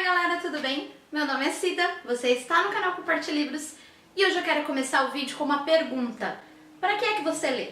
Oi galera, tudo bem? Meu nome é Cida, você está no canal Compartilhe Livros e hoje eu quero começar o vídeo com uma pergunta. Para que é que você lê?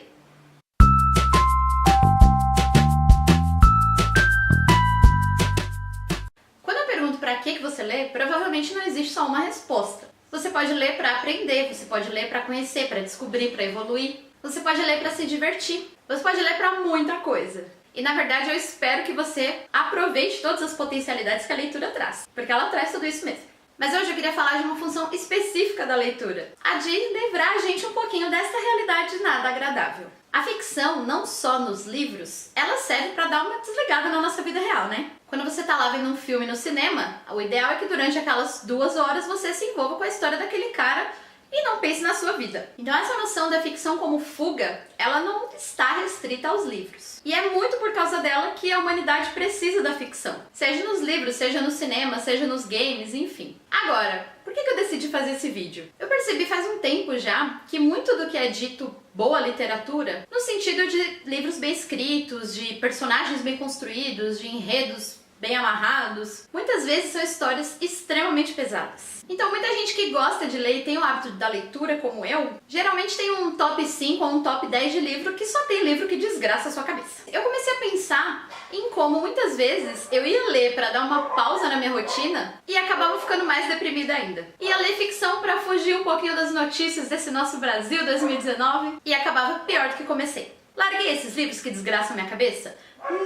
Quando eu pergunto para que você lê, provavelmente não existe só uma resposta. Você pode ler para aprender, você pode ler para conhecer, para descobrir, para evoluir. Você pode ler para se divertir, você pode ler para muita coisa. E na verdade eu espero que você aproveite todas as potencialidades que a leitura traz, porque ela traz tudo isso mesmo. Mas hoje eu queria falar de uma função específica da leitura, a de livrar a gente um pouquinho dessa realidade nada agradável. A ficção, não só nos livros, ela serve para dar uma desligada na nossa vida real, né? Quando você tá lá vendo um filme no cinema, o ideal é que durante aquelas 2 horas você se envolva com a história daquele cara e não pense na sua vida. Então essa noção da ficção como fuga, ela não está restrita aos livros. E é muito por causa dela que a humanidade precisa da ficção. Seja nos livros, seja no cinema, seja nos games, enfim. Agora, por que eu decidi fazer esse vídeo? Eu percebi faz um tempo já que muito do que é dito boa literatura, no sentido de livros bem escritos, de personagens bem construídos, de enredos bem amarrados, muitas vezes são histórias extremamente pesadas. Então muita gente que gosta de ler e tem o hábito da leitura como eu, geralmente tem um top 5 ou um top 10 de livro que só tem livro que desgraça a sua cabeça. Eu comecei a pensar em como muitas vezes eu ia ler para dar uma pausa na minha rotina e acabava ficando mais deprimida ainda. Ia ler ficção para fugir um pouquinho das notícias desse nosso Brasil 2019 e acabava pior do que comecei. Larguei esses livros que desgraçam a minha cabeça?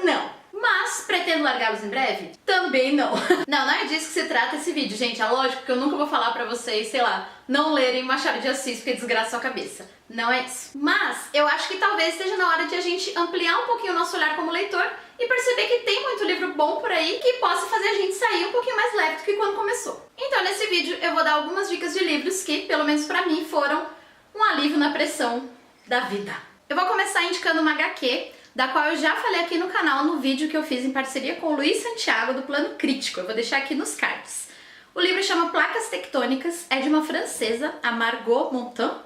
Não. Mas pretendo largá-los em breve? Também não. Não é disso que se trata esse vídeo, gente. É lógico que eu nunca vou falar pra vocês, sei lá, não lerem Machado de Assis porque desgraça a sua cabeça. Não é isso. Mas eu acho que talvez esteja na hora de a gente ampliar um pouquinho o nosso olhar como leitor e perceber que tem muito livro bom por aí que possa fazer a gente sair um pouquinho mais leve do que quando começou. Então nesse vídeo eu vou dar algumas dicas de livros que, pelo menos pra mim, foram um alívio na pressão da vida. Eu vou começar indicando uma HQ da qual eu já falei aqui no canal no vídeo que eu fiz em parceria com o Luiz Santiago do Plano Crítico. Eu vou deixar aqui nos cards. O livro chama Placas Tectônicas, é de uma francesa, a Margot Montan.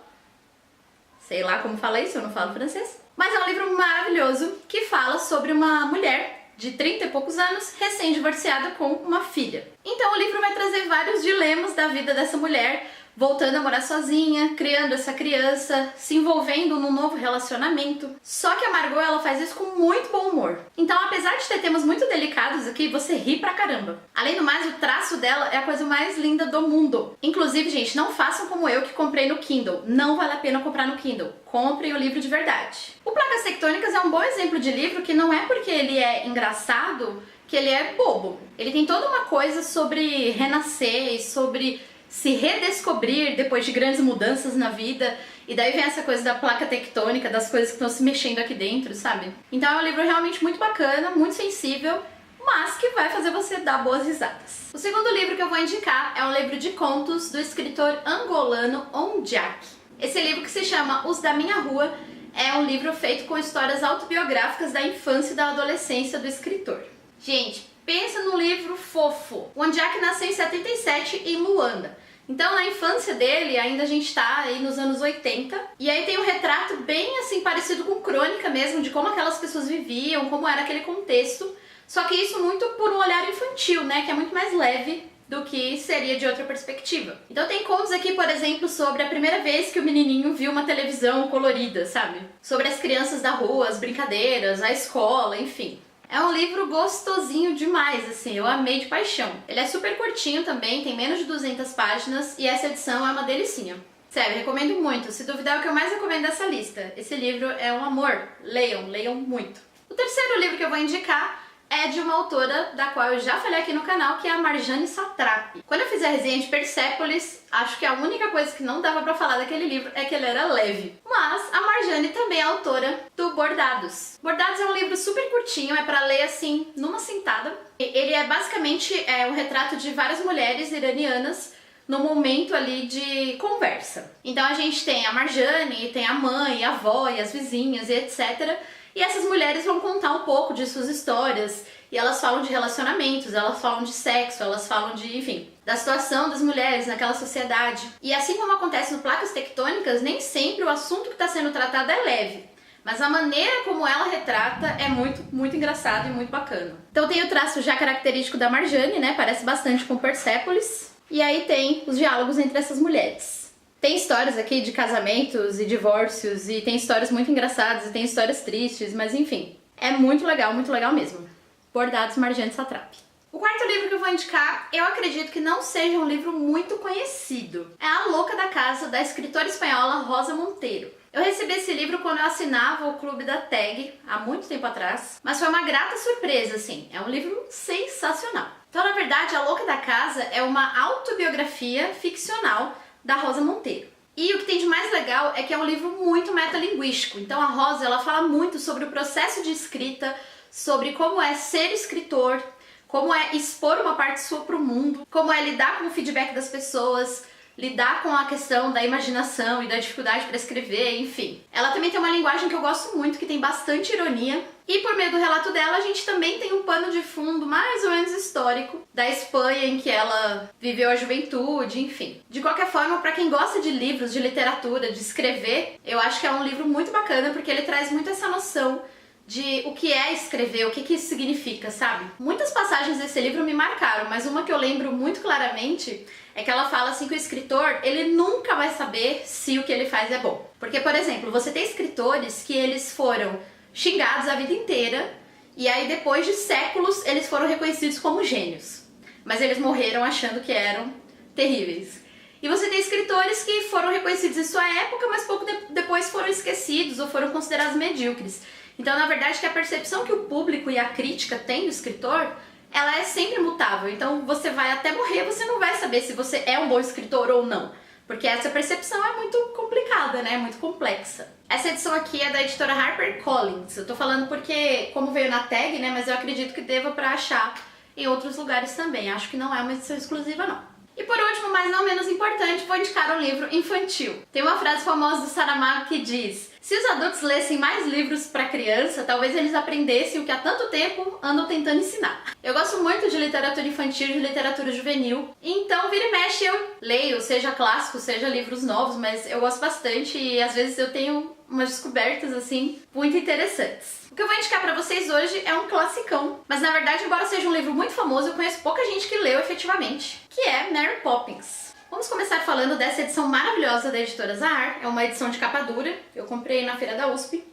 Sei lá como fala isso, eu não falo francês. Mas é um livro maravilhoso que fala sobre uma mulher de 30 e poucos anos, recém-divorciada com uma filha. Então o livro vai trazer vários dilemas da vida dessa mulher, voltando a morar sozinha, criando essa criança, se envolvendo num novo relacionamento. Só que a Margot, ela faz isso com muito bom humor. Então, apesar de ter temas muito delicados aqui, você ri pra caramba. Além do mais, o traço dela é a coisa mais linda do mundo. Inclusive, gente, não façam como eu que comprei no Kindle. Não vale a pena comprar no Kindle. Comprem o livro de verdade. O Placas Tectônicas é um bom exemplo de livro que não é porque ele é engraçado que ele é bobo. Ele tem toda uma coisa sobre renascer e sobre se redescobrir depois de grandes mudanças na vida, e daí vem essa coisa da placa tectônica, das coisas que estão se mexendo aqui dentro, sabe? Então é um livro realmente muito bacana, muito sensível, mas que vai fazer você dar boas risadas. O segundo livro que eu vou indicar é um livro de contos do escritor angolano Ondiak. Esse livro, que se chama Os da Minha Rua, é um livro feito com histórias autobiográficas da infância e da adolescência do escritor. Gente, pensa num livro fofo. O Ondiak nasceu em 77 em Luanda. Então na infância dele, ainda a gente tá aí nos anos 80. E aí tem um retrato bem assim parecido com crônica mesmo, de como aquelas pessoas viviam, como era aquele contexto. Só que isso muito por um olhar infantil, né? Que é muito mais leve do que seria de outra perspectiva. Então tem contos aqui, por exemplo, sobre a primeira vez que o menininho viu uma televisão colorida, sabe? Sobre as crianças da rua, as brincadeiras, a escola, enfim. É um livro gostosinho demais, assim, eu amei de paixão. Ele é super curtinho também, tem menos de 200 páginas e essa edição é uma delicinha. Sério, recomendo muito, se duvidar é o que eu mais recomendo dessa lista. Esse livro é um amor, leiam, leiam muito. O terceiro livro que eu vou indicar é de uma autora da qual eu já falei aqui no canal, que é a Marjane Satrapi. Quando eu fiz a resenha de Persépolis, acho que a única coisa que não dava pra falar daquele livro é que ele era leve. Mas a Marjane também é autora do Bordados. Bordados é um livro super curtinho, é pra ler assim, numa sentada. Ele é basicamente um retrato de várias mulheres iranianas no momento ali de conversa. Então a gente tem a Marjane, tem a mãe, a avó e as vizinhas e etc. E essas mulheres vão contar um pouco de suas histórias, e elas falam de relacionamentos, elas falam de sexo, elas falam de, enfim, da situação das mulheres naquela sociedade. E assim como acontece no Placas Tectônicas, nem sempre o assunto que está sendo tratado é leve. mas a maneira como ela retrata é muito engraçado e muito bacana. Então tem o traço já característico da Marjane, né? Parece bastante com Persépolis. E aí tem os diálogos entre essas mulheres. Tem histórias aqui de casamentos e divórcios, e tem histórias muito engraçadas, e tem histórias tristes, mas enfim. É muito legal mesmo. Bordados Marjane Satrapi. O quarto livro que eu vou indicar, eu acredito que não seja um livro muito conhecido. É A Louca da Casa, da escritora espanhola Rosa Monteiro. Eu recebi esse livro quando eu assinava o Clube da Tag, há muito tempo atrás, mas foi uma grata surpresa, assim. É um livro sensacional. Então, na verdade, A Louca da Casa é uma autobiografia ficcional da Rosa Monteiro. E o que tem de mais legal é que é um livro muito metalinguístico. Então, a Rosa, ela fala muito sobre o processo de escrita, sobre como é ser escritor, como é expor uma parte sua para o mundo, como é lidar com o feedback das pessoas, lidar com a questão da imaginação e da dificuldade para escrever, enfim. Ela também tem uma linguagem que eu gosto muito, que tem bastante ironia. E por meio do relato dela, a gente também tem um pano de fundo mais ou menos histórico da Espanha em que ela viveu a juventude, enfim. De qualquer forma, para quem gosta de livros, de literatura, de escrever, eu acho que é um livro muito bacana, porque ele traz muito essa noção de o que é escrever, o que isso significa, sabe? Muitas passagens desse livro me marcaram, mas uma que eu lembro muito claramente é que ela fala assim que o escritor, ele nunca vai saber se o que ele faz é bom. Porque, por exemplo, você tem escritores que eles foram xingados a vida inteira e aí depois de séculos eles foram reconhecidos como gênios. Mas eles morreram achando que eram terríveis. E você tem escritores que foram reconhecidos em sua época, mas pouco depois foram esquecidos ou foram considerados medíocres. Então, na verdade, que a percepção que o público e a crítica têm do escritor, ela é sempre mutável. Então, você vai até morrer, você não vai saber se você é um bom escritor ou não. Porque essa percepção é muito complicada, né? Muito complexa. Essa edição aqui é da editora HarperCollins. Eu tô falando porque, como veio na tag, né? Mas eu acredito que deva pra achar em outros lugares também. Acho que não é uma edição exclusiva, não. E por último, mas não menos importante, vou indicar um livro infantil. Tem uma frase famosa do Saramago que diz: se os adultos lessem mais livros para criança, talvez eles aprendessem o que há tanto tempo andam tentando ensinar. Eu gosto muito de literatura infantil, de literatura juvenil, então vira e mexe eu leio, seja clássicos, seja livros novos, mas eu gosto bastante e às vezes eu tenho umas descobertas assim muito interessantes. O que eu vou indicar pra vocês hoje é um classicão, mas na verdade, embora seja um livro muito famoso, eu conheço pouca gente que leu efetivamente, que é Mary Poppins. Vamos começar falando dessa edição maravilhosa da editora Zahar. É uma edição de capa dura, eu comprei na feira da USP.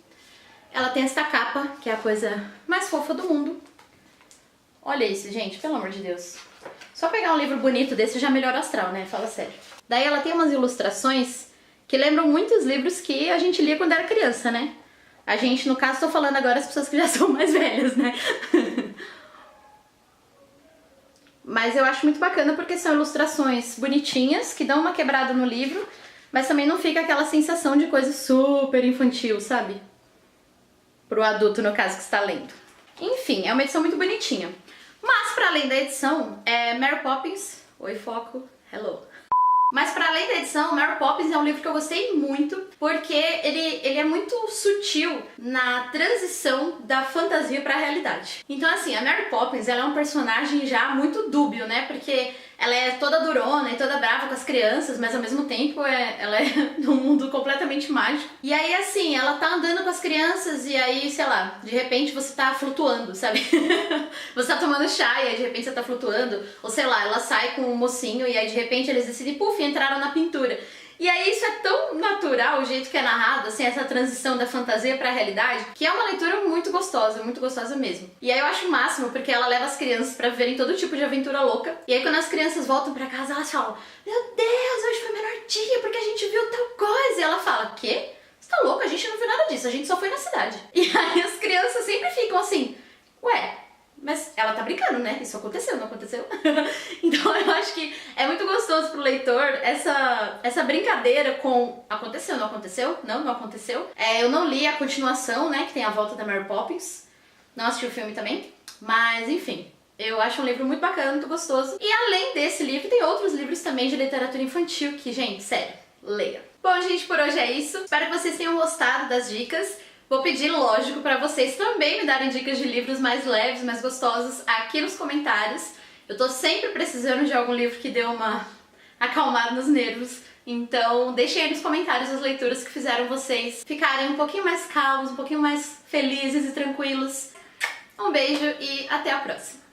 Ela tem esta capa, que é a coisa mais fofa do mundo. Olha isso, gente, pelo amor de Deus. Só pegar um livro bonito desse já melhora o astral, né? Fala sério. Daí ela tem umas ilustrações que lembram muitos livros que a gente lia quando era criança, né? A gente, no caso, tô falando agora as pessoas que já são mais velhas, né? Mas eu acho muito bacana porque são ilustrações bonitinhas, que dão uma quebrada no livro, mas também não fica aquela sensação de coisa super infantil, sabe? Pro adulto, no caso, que está lendo. Enfim, é uma edição muito bonitinha. Mas, para além da edição, Mary Poppins... Oi, foco. Hello. Mas para além da edição, Mary Poppins é um livro que eu gostei muito, porque ele é muito sutil na transição da fantasia para a realidade. Então assim, a Mary Poppins, ela é um personagem já muito dúbio, né? Porque ela é toda durona e toda brava com as crianças, mas ao mesmo tempo ela é num mundo completamente mágico. E aí assim, ela tá andando com as crianças e aí, sei lá, de repente você tá flutuando, sabe? Você tá tomando chá e aí de repente você tá flutuando, ou sei lá, ela sai com um mocinho e aí de repente eles decidem, puf, entraram na pintura. E aí isso é tão natural, o jeito que é narrado, assim, essa transição da fantasia pra realidade, que é uma leitura muito gostosa mesmo. E aí eu acho o máximo, porque ela leva as crianças pra viverem todo tipo de aventura louca. E aí quando as crianças voltam pra casa, elas falam: meu Deus, hoje foi o melhor dia, porque a gente viu tal coisa. E ela fala: quê? Você tá louca? A gente não viu nada disso, a gente só foi na cidade. E aí as crianças sempre ficam assim: ué, mas ela tá brincando, né? Isso aconteceu, não aconteceu? Então eu acho que é muito gostoso pro leitor essa brincadeira com aconteceu, não aconteceu? Não aconteceu. Eu não li a continuação, né? Que tem a volta da Mary Poppins. Não assisti o filme também. Mas enfim, eu acho um livro muito bacana, muito gostoso. E além desse livro, tem outros livros também de literatura infantil que, gente, sério, leia. Bom, gente, por hoje é isso. Espero que vocês tenham gostado das dicas. Vou pedir, lógico, para vocês também me darem dicas de livros mais leves, mais gostosos aqui nos comentários. Eu tô sempre precisando de algum livro que dê uma acalmada nos nervos Então deixem aí nos comentários as leituras que fizeram vocês ficarem um pouquinho mais calmos, um pouquinho mais felizes e tranquilos. Um beijo e até a próxima!